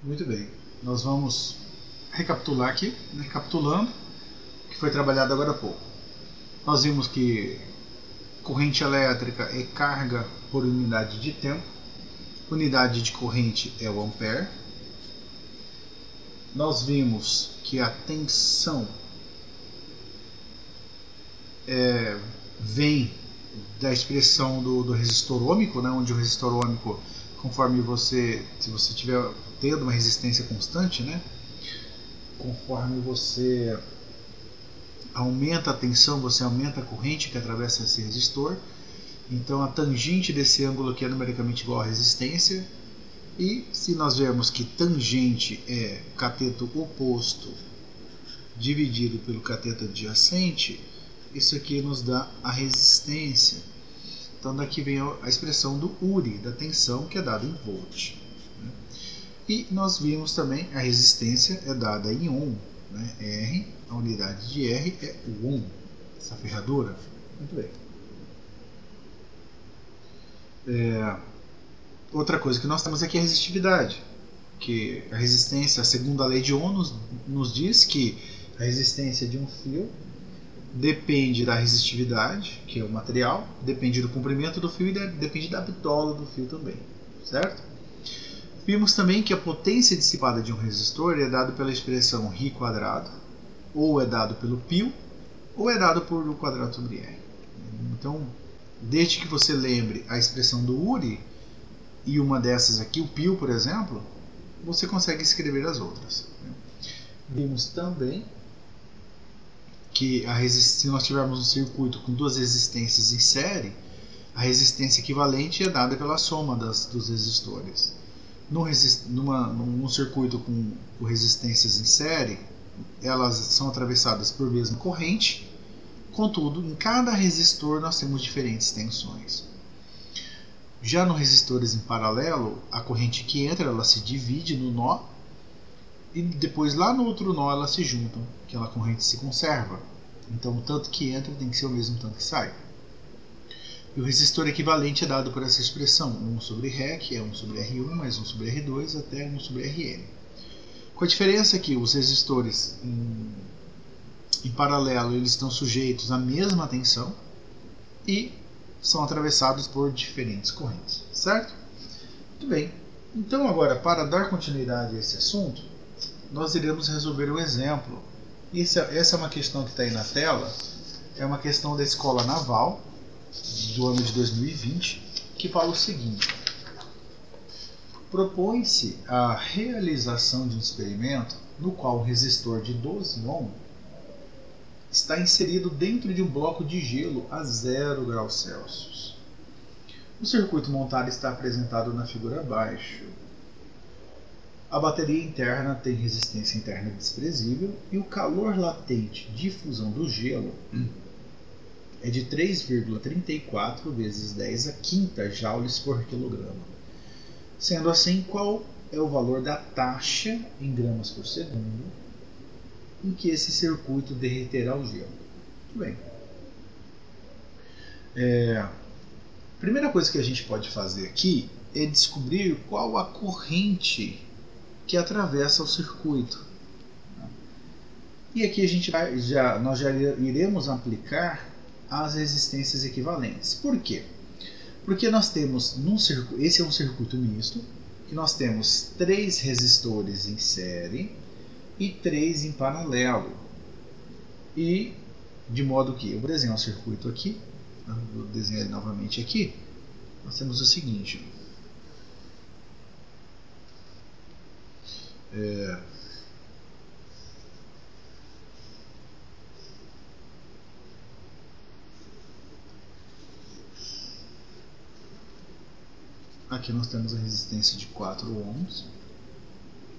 Muito bem, nós vamos recapitular aqui, recapitulando o que foi trabalhado agora há pouco. Nós vimos que corrente elétrica é carga por unidade de tempo, unidade de corrente é o ampere. Nós vimos que a tensão vem da expressão do resistor ôhmico, né, onde o resistor ôhmico, conforme se você tiver tendo uma resistência constante, né, conforme você aumenta a tensão, você aumenta a corrente que atravessa esse resistor. Então a tangente desse ângulo aqui é numericamente igual à resistência. E se nós vermos que tangente é cateto oposto dividido pelo cateto adjacente, isso aqui nos dá a resistência. Então daqui vem a expressão do URI, da tensão, que é dada em volt. E nós vimos também a resistência é dada em ohm, né? R, a unidade de R é o ohm, essa ferradura. Muito bem. Outra coisa que nós temos aqui é a resistividade, que a resistência, segundo a lei de Ohm, nos diz que a resistência de um fio depende da resistividade, que é o material, depende do comprimento do fio e depende da bitola do fio também, certo? Vimos também que a potência dissipada de um resistor é dada pela expressão Ρ², ou é dado pelo π, ou é dado por U² sobre R. Então, desde que você lembre a expressão do URI, e uma dessas aqui, o π, por exemplo, você consegue escrever as outras. Vimos também que se nós tivermos um circuito com duas resistências em série, a resistência equivalente é dada pela soma dos resistores. Num circuito com resistências em série, elas são atravessadas por mesma corrente, contudo, em cada resistor nós temos diferentes tensões. Já nos resistores em paralelo, a corrente que entra ela se divide no nó e depois lá no outro nó elas se juntam, aquela corrente se conserva. Então o tanto que entra tem que ser o mesmo tanto que sai. E o resistor equivalente é dado por essa expressão 1 sobre Ré, que é 1 sobre R1 mais 1 sobre R2 até 1 sobre Rn. Com a diferença que os resistores em paralelo eles estão sujeitos à mesma tensão e são atravessados por diferentes correntes, certo? Muito bem. Então agora, para dar continuidade a esse assunto, nós iremos resolver um exemplo. Essa é uma questão que está aí na tela, é uma questão da Escola Naval, do ano de 2020, que fala o seguinte: propõe-se a realização de um experimento no qual um resistor de 12 ohm está inserido dentro de um bloco de gelo a 0 graus Celsius. O circuito montado está apresentado na figura abaixo. A bateria interna tem resistência interna desprezível e o calor latente de fusão do gelo é de 3,34 vezes 10 a quinta joules por quilograma. Sendo assim, qual é o valor da taxa em gramas por segundo em que esse circuito derreterá o gelo? Muito bem. A primeira coisa que a gente pode fazer aqui é descobrir qual a corrente que atravessa o circuito. E aqui a gente nós já iremos aplicar as resistências equivalentes. Por quê? Porque nós temos, esse é um circuito misto, que nós temos 3 resistores em série e 3 em paralelo. E de modo que eu vou desenhar um circuito aqui, vou desenhar ele novamente aqui. Nós temos o seguinte: aqui nós temos a resistência de 4 ohms.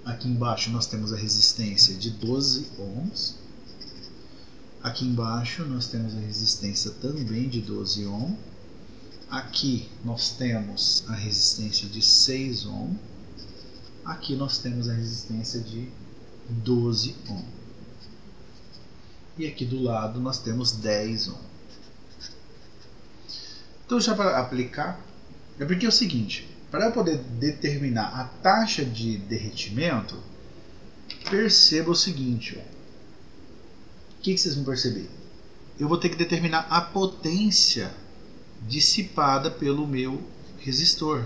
Aqui embaixo nós temos a resistência de 12 ohms. Aqui embaixo nós temos a resistência também de 12 ohm. Aqui nós temos a resistência de 6 ohm. Aqui nós temos a resistência de 12 ohm. E aqui do lado nós temos 10 ohm. Então já para aplicar, é porque é o seguinte: para eu poder determinar a taxa de derretimento, perceba o seguinte, ó. O que vocês vão perceber? Eu vou ter que determinar a potência dissipada pelo meu resistor,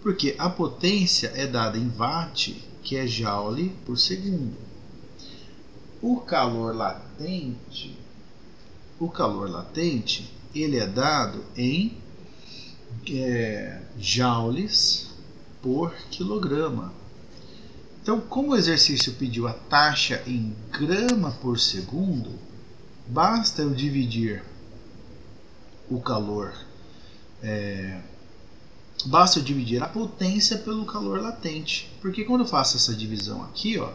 porque a potência é dada em watt, que é joule por segundo. O calor latente, ele é dado em joules por quilograma. Então, como o exercício pediu a taxa em grama por segundo, basta eu dividir o calor, basta eu dividir a potência pelo calor latente. Porque quando eu faço essa divisão aqui, ó,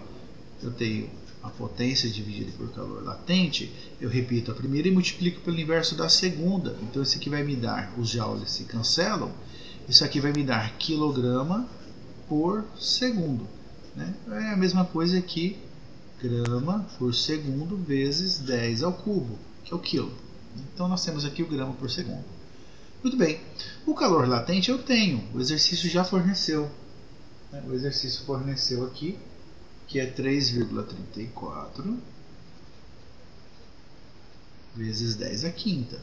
eu tenho a potência dividida por calor latente, eu repito a primeira e multiplico pelo inverso da segunda. Então isso aqui vai me dar, os joules se cancelam, isso aqui vai me dar quilograma por segundo. Né? É a mesma coisa que grama por segundo vezes 10 ao cubo, que é o quilo. Então nós temos aqui o grama por segundo. Muito bem, o calor latente eu tenho, o exercício já forneceu. Né? O exercício forneceu aqui, que é 3,34 vezes 10 à quinta.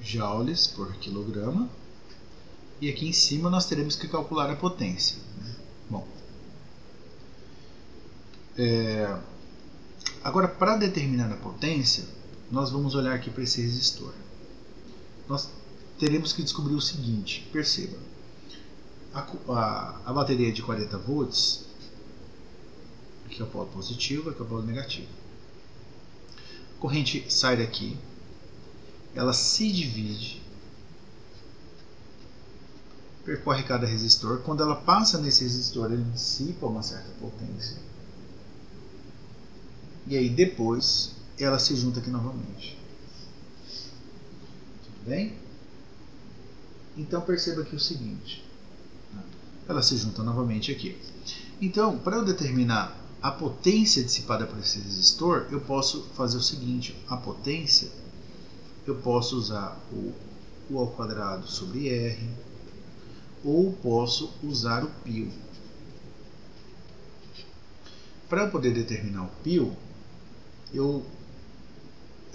Joules por quilograma. E aqui em cima nós teremos que calcular a potência. Bom, agora para determinar a potência, nós vamos olhar aqui para esse resistor. Nós teremos que descobrir o seguinte, perceba, a bateria é de 40 volts, aqui é o polo positivo, aqui é o polo negativo. A corrente sai daqui, ela se divide, percorre cada resistor. Quando ela passa nesse resistor, ele dissipa uma certa potência. E aí depois ela se junta aqui novamente. Tudo bem? Então perceba aqui o seguinte. Ela se junta novamente aqui. Então, para eu determinar a potência dissipada por esse resistor, eu posso fazer o seguinte. A potência, eu posso usar o ao quadrado sobre R, ou posso usar o π. Para eu poder determinar o π, eu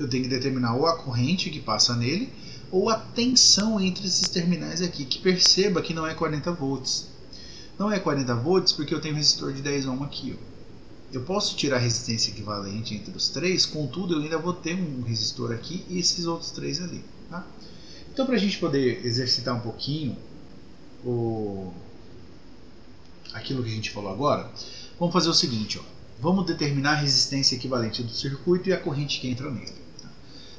tenho que determinar ou a corrente que passa nele, ou a tensão entre esses terminais aqui, que perceba que não é 40 volts. Não é 40 volts porque eu tenho um resistor de 10 ohm aqui. Ó. Eu posso tirar a resistência equivalente entre os três, contudo eu ainda vou ter um resistor aqui e esses outros três ali. Tá? Então, para a gente poder exercitar um pouquinho aquilo que a gente falou agora, vamos fazer o seguinte, ó. Vamos determinar a resistência equivalente do circuito e a corrente que entra nele. Tá?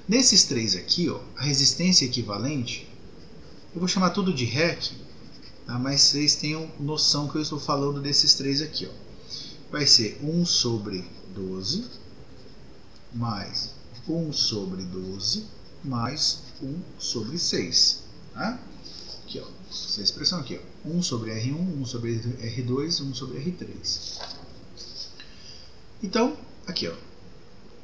Nesses três aqui, ó, a resistência equivalente, eu vou chamar tudo de REC, tá? Mas vocês tenham noção que eu estou falando desses três aqui. Ó. Vai ser 1 sobre 12 mais 1 sobre 12 mais 1 sobre 6. Tá? Aqui, ó, essa expressão aqui, ó, 1 sobre R1, 1 sobre R2, 1 sobre R3. Então, aqui, ó,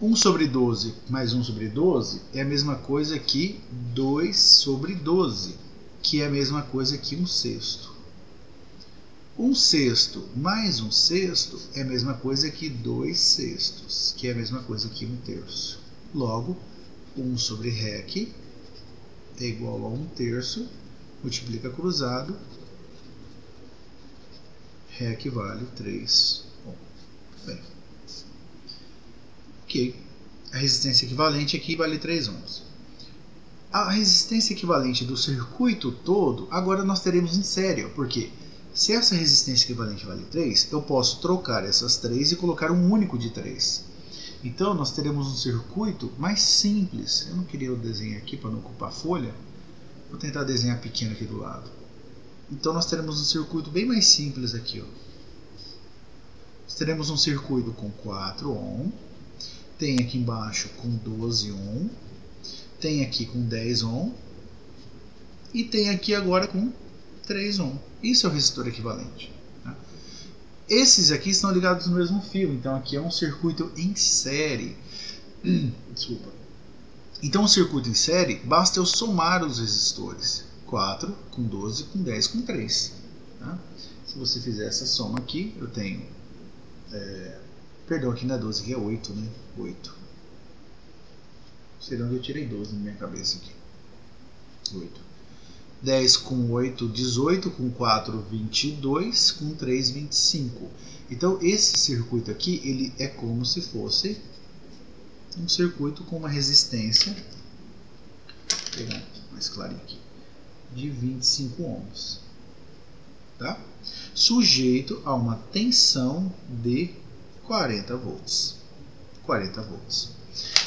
1 sobre 12 mais 1 sobre 12 é a mesma coisa que 2 sobre 12, que é a mesma coisa que 1 sexto. 1 sexto mais 1 sexto é a mesma coisa que 2 sextos, que é a mesma coisa que 1 terço. Logo, 1 sobre REC é igual a 1 terço, multiplica cruzado, REC vale 3 ohm. Bem, ok. A resistência equivalente aqui vale 3 ohms. A resistência equivalente do circuito todo, agora nós teremos em série, porque se essa resistência equivalente vale 3, eu posso trocar essas 3 e colocar um único de 3. Então nós teremos um circuito mais simples. Eu não queria o desenho aqui para não ocupar a folha. Vou tentar desenhar pequeno aqui do lado. Então nós teremos um circuito bem mais simples aqui. Ó. Nós teremos um circuito com 4 ohm. Tem aqui embaixo com 12 ohm. Tem aqui com 10 ohm. E tem aqui agora com 3 ohm. Isso é o resistor equivalente. Tá? Esses aqui estão ligados no mesmo fio. Então aqui é um circuito em série. Desculpa. Então, o circuito em série, basta eu somar os resistores. 4 com 12 com 10 com 3. Tá? Se você fizer essa soma aqui, eu tenho... perdão, aqui não é 12, aqui é 8, né? 8. Não sei de onde eu tirei 12 na minha cabeça aqui. 8. 10 com 8, 18, com 4, 22, com 3, 25. Então, esse circuito aqui, ele é como se fosse um circuito com uma resistência, vou pegar mais clarinho aqui, de 25 ohms. Tá? Sujeito a uma tensão de 40 volts. 40 volts.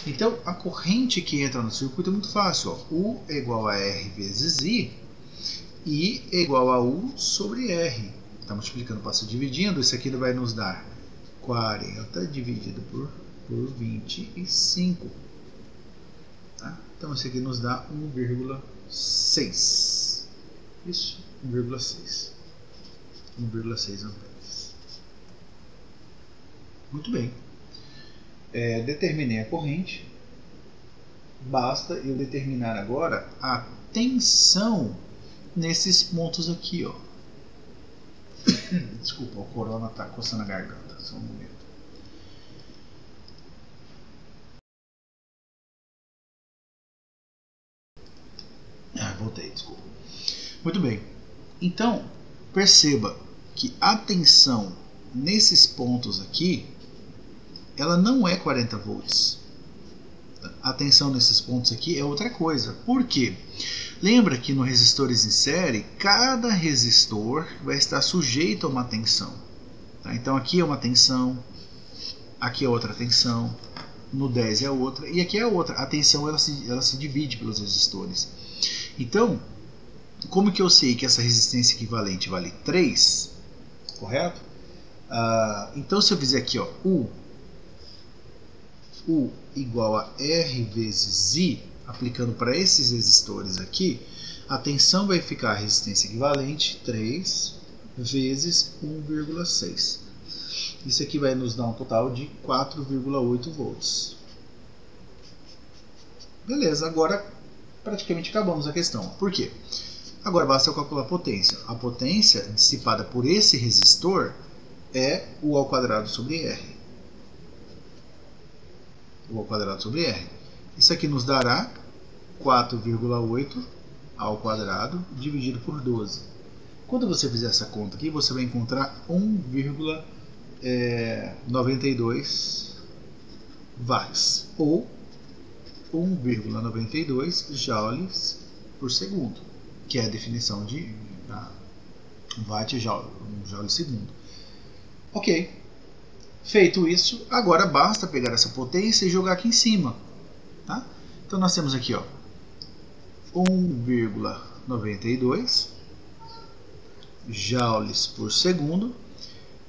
Então, a corrente que entra no circuito é muito fácil. Ó. U é igual a R vezes I. I é igual a U sobre R. Está multiplicando, passa dividindo. Isso aqui vai nos dar 40 dividido por 25. Tá? Então, isso aqui nos dá 1,6. Isso, 1,6. 1,6 amperes. Muito bem. Determinei a corrente. Basta eu determinar agora a tensão nesses pontos aqui, ó. Desculpa, o corona está coçando a garganta. Só um momento. Voltei, desculpa. Muito bem. Então, perceba que a tensão nesses pontos aqui, ela não é 40 volts. A tensão nesses pontos aqui é outra coisa. Por quê? Lembra que no resistores em série, cada resistor vai estar sujeito a uma tensão. Tá? Então aqui é uma tensão, aqui é outra tensão, no 10 é outra, e aqui é outra. A tensão ela se divide pelos resistores. Então, como que eu sei que essa resistência equivalente vale 3? Correto? Então se eu fizer aqui, ó, U igual a R vezes I, aplicando para esses resistores aqui, a tensão vai ficar a resistência equivalente 3 vezes 1,6. Isso aqui vai nos dar um total de 4,8 volts. Beleza, agora praticamente acabamos a questão. Por quê? Agora basta eu calcular a potência. A potência dissipada por esse resistor é U ao quadrado sobre R. U ao quadrado sobre R. Isso aqui nos dará 4,8 ao quadrado dividido por 12. Quando você fizer essa conta aqui, você vai encontrar 1,92 watts ou 1,92 joules por segundo, que é a definição de watt joule, um joule segundo. Ok. Feito isso, agora basta pegar essa potência e jogar aqui em cima. Tá? Então nós temos aqui, ó, 1,92 joules por segundo.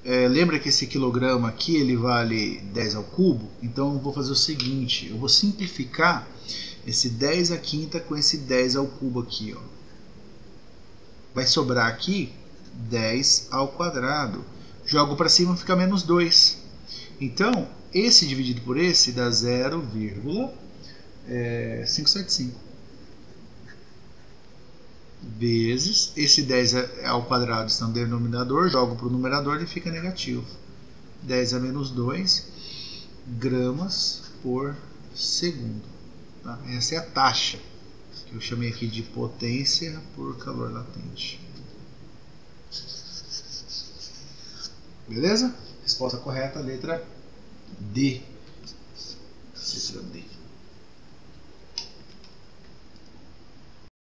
Lembra que esse quilograma aqui ele vale 10 ao cubo? Então eu vou fazer o seguinte, eu vou simplificar esse 10 à quinta com esse 10 ao cubo aqui. Ó. Vai sobrar aqui 10 ao quadrado. Jogo para cima, fica menos 2. Então, esse dividido por esse dá 0,575. Vezes, esse 10 ao quadrado está no denominador, jogo para o numerador e fica negativo. 10 a menos 2 gramas por segundo. Tá? Essa é a taxa, que eu chamei aqui de potência por calor latente. Beleza? Resposta correta, letra D. Letra